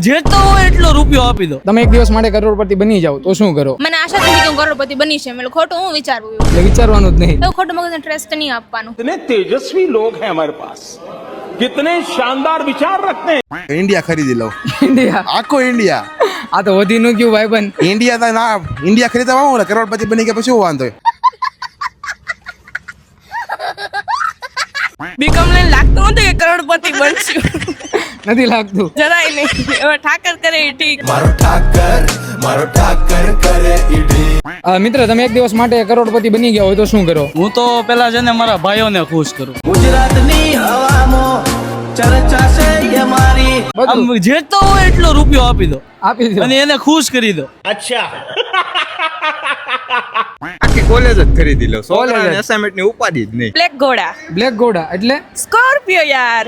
જેટલો હોય એટલો રૂપિયો આપી દો. તમે એક દિવસ માટે કરોડપતિ બની જાવ તો શું કરો? મને આશા નથી કે હું કરોડપતિ બની છે. એટલે ખોટું હું વિચારવું એવું. એટલે વિચારવાનું જ નહીં. એવું ખોટું મગજને ટ્રેસ્ટ નહીં આપવાનું. कितने तेजस्वी लोग हैं हमारे पास, कितने शानदार विचार रखते हैं. इंडिया खरीदी लो. ઇન્ડિયા आखो इंडिया. આ તો વધી નું ગયું ભાઈબંધ. इंडिया था ना, इंडिया खरीदवा आऊं करोड़पति बनी के પછી વાંધો. બીકોમ લઈને લાગતું નતું કે કરોડપતિ બનશું. નથી લાગતું. જરાય નહીં. હવે ઠાકર કરે એ ઠીક. મિત્ર, તમે એક દિવસ માટે કરોડપતિ બની ગયા હોય તો શું કરો? હું તો પેલા છે ને મારા ભાઈઓને ખુશ કરું. આમ જેટલો હોય એટલો રૂપિયો આપી દો આપી દો. અને એને ખુશ કરી દો. આખી કોલેજ જ ખરીદી લો. College જ. છોકરાને અસાઇનમેન્ટ ની ઉપાડી જ નહીં. બ્લેક ઘોડા. બ્લેક ઘોડા એટલે સ્કોર્પિયો યાર.